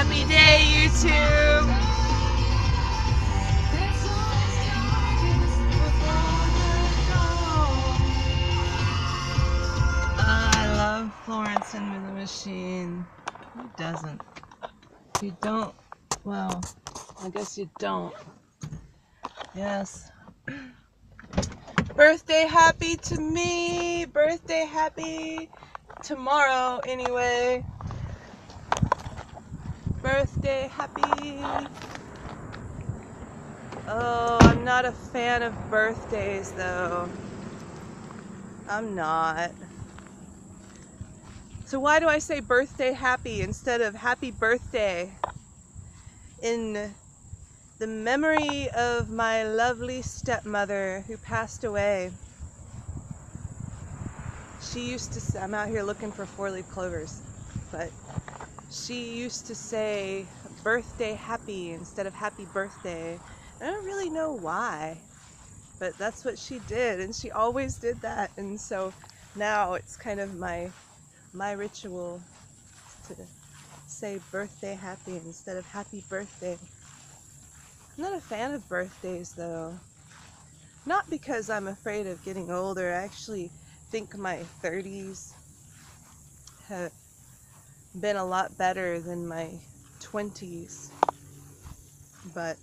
Happy day, YouTube! I love Florence and the Machine. Who doesn't? If you don't, well, I guess you don't. Yes. Birthday happy to me! Birthday happy tomorrow, anyway. Birthday happy! Oh, I'm not a fan of birthdays, though. I'm not. So why do I say birthday happy instead of happy birthday? In the memory of my lovely stepmother who passed away. She used to say, I'm out here looking for four-leaf clovers, but she used to say birthday happy instead of happy birthday. I don't really know why, but that's what she did, and she always did that, and so now it's kind of my ritual to say birthday happy instead of happy birthday. I'm not a fan of birthdays, though. Not because I'm afraid of getting older. I actually think my 30s have been a lot better than my 20s. But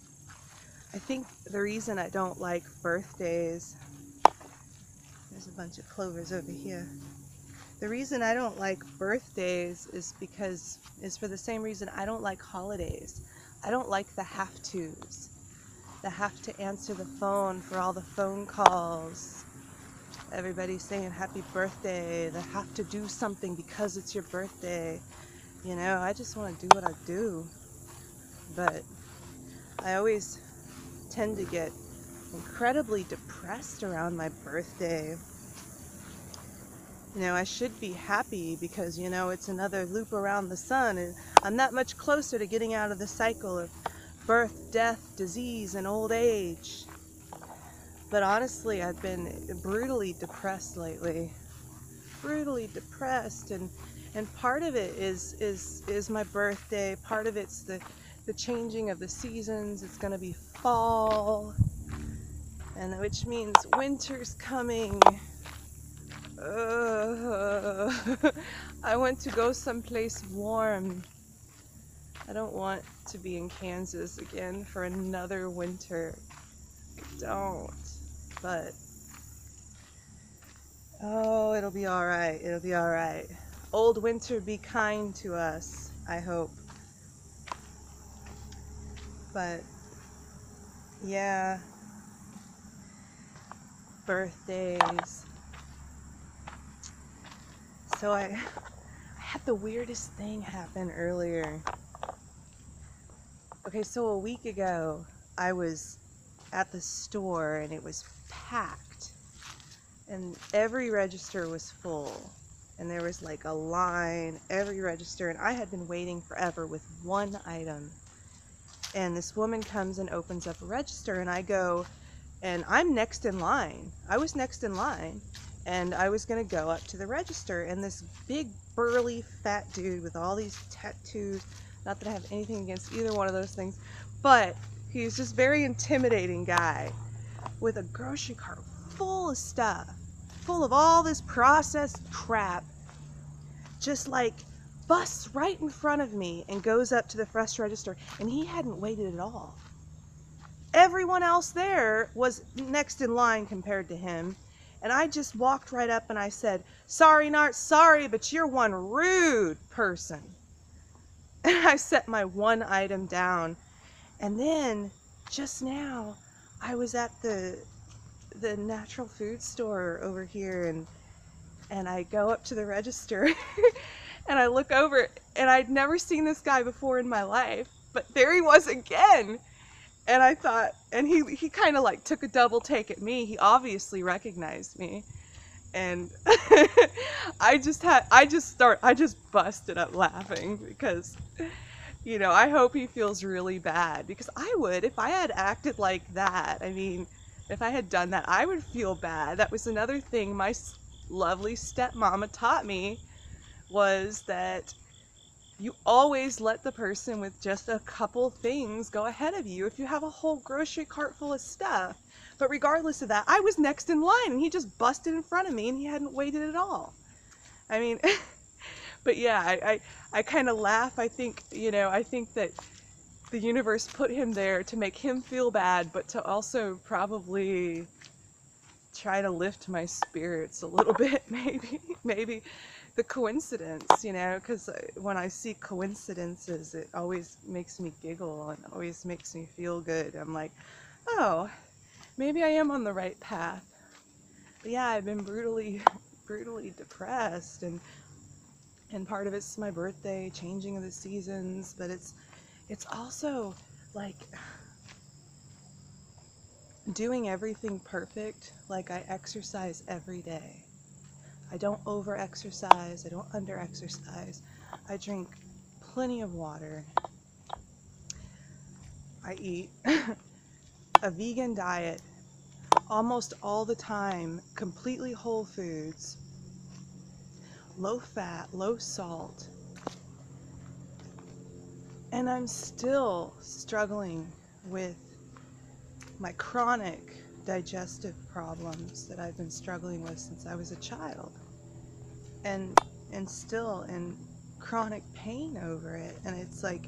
I think the reason I don't like birthdays, there's a bunch of clovers over here. The reason I don't like birthdays is for the same reason I don't like holidays. I don't like the have-tos. The have to answer the phone for all the phone calls. Everybody saying happy birthday. The have to do something because it's your birthday. You know, I just want to do what I do. But I always tend to get incredibly depressed around my birthday. You know, I should be happy because, you know, it's another loop around the sun, and I'm that much closer to getting out of the cycle of birth, death, disease, and old age. But honestly, I've been brutally depressed lately. Brutally depressed, and part of it is my birthday. Part of it's the changing of the seasons. It's gonna be fall, and which means winter's coming. I want to go someplace warm. I don't want to be in Kansas again for another winter. I don't. But, oh, it'll be alright. It'll be alright. Old winter, be kind to us, I hope. But, yeah. Birthdays. So I had the weirdest thing happen earlier. Okay, so a week ago, I was at the store and it was packed. And every register was full. And there was like a line, every register. And I had been waiting forever with one item. And this woman comes and opens up a register, and I go, and I'm next in line. I was next in line. And I was going to go up to the register, and this big, burly, fat dude with all these tattoos, not that I have anything against either one of those things, but he's just very intimidating guy with a grocery cart full of stuff, full of all this processed crap, just like busts right in front of me and goes up to the fresh register, and he hadn't waited at all. Everyone else there was next in line compared to him. And I just walked right up and I said, "Sorry, not sorry, but you're one rude person." And I set my one item down. And then, just now, I was at the natural food store over here, and I go up to the register, and I look over, and I'd never seen this guy before in my life, but there he was again. And I thought, and he kind of like took a double take at me. He obviously recognized me. And I just busted up laughing because, you know, I hope he feels really bad, because I would, if I had acted like that. I mean, if I had done that, I would feel bad. That was another thing my lovely stepmama taught me, was that You always let the person with just a couple things go ahead of you if you have a whole grocery cart full of stuff. But regardless of that, I was next in line and he just busted in front of me and he hadn't waited at all. I mean, but yeah, I kind of laugh. I think, I think that the universe put him there to make him feel bad, but to also probably try to lift my spirits a little bit, maybe the coincidence, because when I see coincidences, it always makes me giggle and always makes me feel good. I'm like, oh, maybe I am on the right path. But yeah, I've been brutally depressed, and part of it's my birthday, changing of the seasons, but it's also like doing everything perfect. Like, I exercise every day. I don't over exercise, I don't under exercise. I drink plenty of water. I eat a vegan diet almost all the time, completely whole foods, low fat, low salt. And I'm still struggling with my chronic digestive problems that I've been struggling with since I was a child. And still in chronic pain over it. And it's like,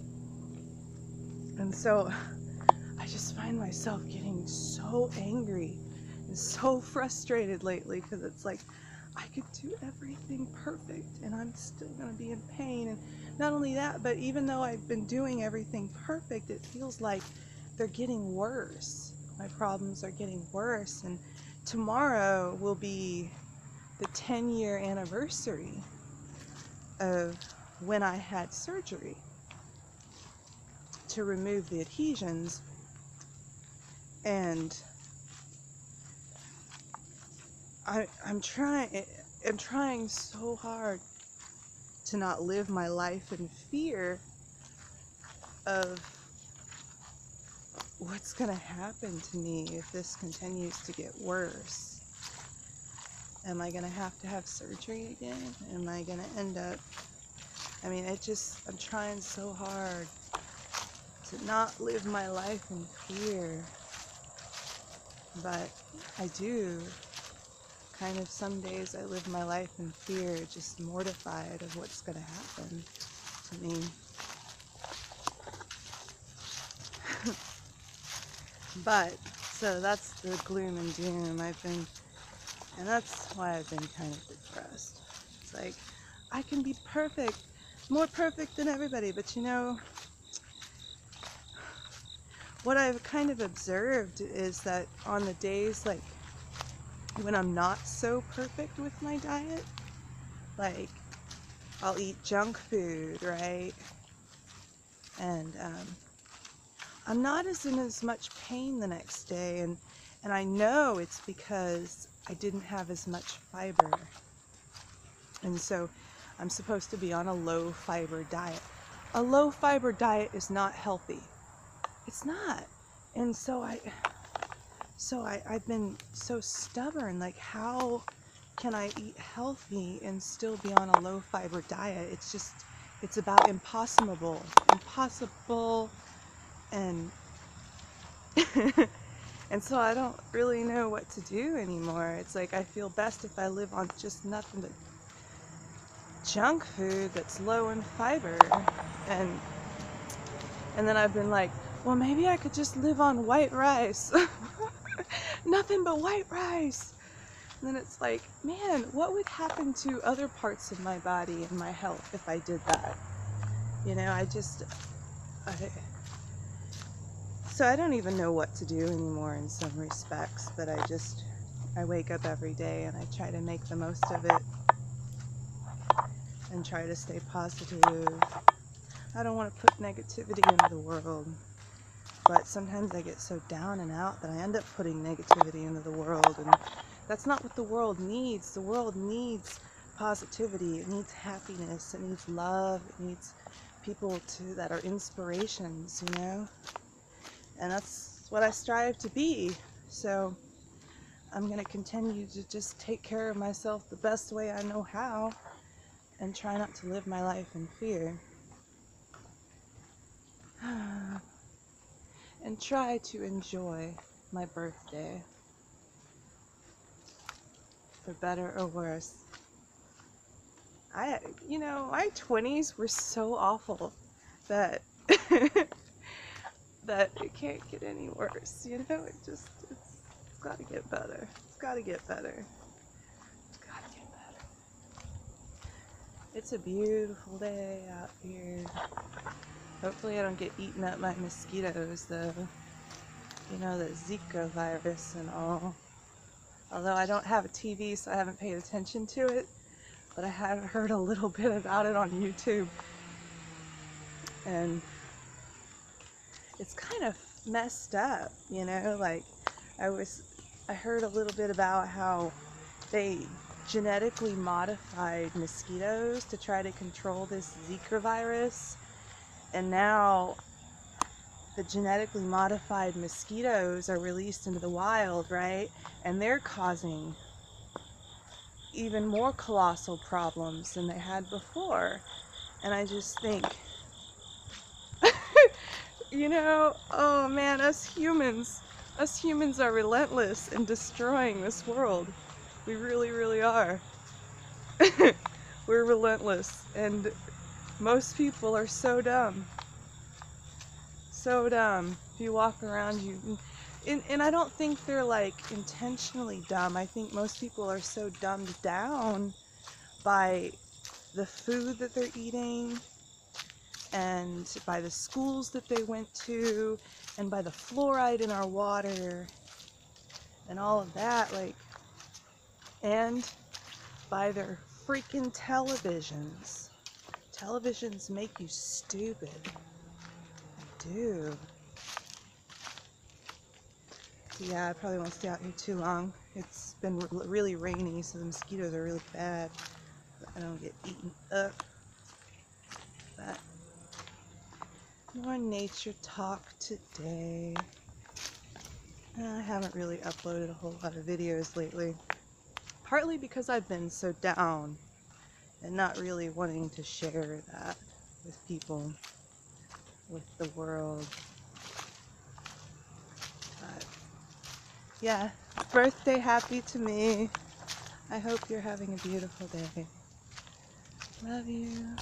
and so I just find myself getting so angry and so frustrated lately, because it's like I could do everything perfect and I'm still going to be in pain. And not only that, but even though I've been doing everything perfect, it feels like they're getting worse. My problems are getting worse, and tomorrow will be the 10-year anniversary of when I had surgery to remove the adhesions. And I'm trying so hard to not live my life in fear of what's going to happen to me if this continues to get worse. Am I going to have surgery again? Am I going to end up, I'm trying so hard to not live my life in fear, but I do. Kind of some days I live my life in fear, just mortified of what's going to happen to me. But, so that's the gloom and doom. And that's why I've been kind of depressed. It's like, I can be perfect, more perfect than everybody, but what I've kind of observed is that on the days, like, when I'm not so perfect with my diet, like, I'll eat junk food, right? And I'm not in as much pain the next day, and I know it's because I didn't have as much fiber. And so I'm supposed to be on a low fiber diet. A low fiber diet is not healthy. It's not. And so I've been so stubborn, like, how can I eat healthy and still be on a low fiber diet? It's about impossible. And and so I don't really know what to do anymore. It's like I feel best if I live on just nothing but junk food that's low in fiber. And then I've been like, well, maybe I could just live on white rice. Nothing but white rice. And then it's like, man, what would happen to other parts of my body and my health if I did that? So I don't even know what to do anymore in some respects, but I wake up every day and I try to make the most of it and try to stay positive. I don't want to put negativity into the world, but sometimes I get so down and out that I end up putting negativity into the world, and that's not what the world needs. The world needs positivity. It needs happiness. It needs love. It needs people that are inspirations, And that's what I strive to be. So I'm going to continue to just take care of myself the best way I know how and try not to live my life in fear. and try to enjoy my birthday, for better or worse. My 20s were so awful that that it can't get any worse, it's gotta get better. It's gotta get better. It's gotta get better. It's a beautiful day out here. Hopefully I don't get eaten up by mosquitoes, though. The Zika virus and all. Although I don't have a TV, so I haven't paid attention to it. But I have heard a little bit about it on YouTube. And it's kind of messed up, like I heard a little bit about how they genetically modified mosquitoes to try to control this Zika virus, and now the genetically modified mosquitoes are released into the wild, right? And they're causing even more colossal problems than they had before. And I just think, oh man, us humans are relentless in destroying this world. We really, really are. We're relentless, and most people are so dumb. So dumb. If you walk around, and I don't think they're like intentionally dumb. I think most people are so dumbed down by the food that they're eating, and by the schools that they went to, and by the fluoride in our water, and all of that, and by their freaking televisions. Televisions make you stupid. They do. So yeah, I probably won't stay out here too long. It's been really rainy, so the mosquitoes are really bad. I don't get eaten up. But more nature talk today. I haven't really uploaded a whole lot of videos lately. Partly because I've been so down and not really wanting to share that with people, with the world. But yeah, birthday happy to me. I hope you're having a beautiful day. Love you.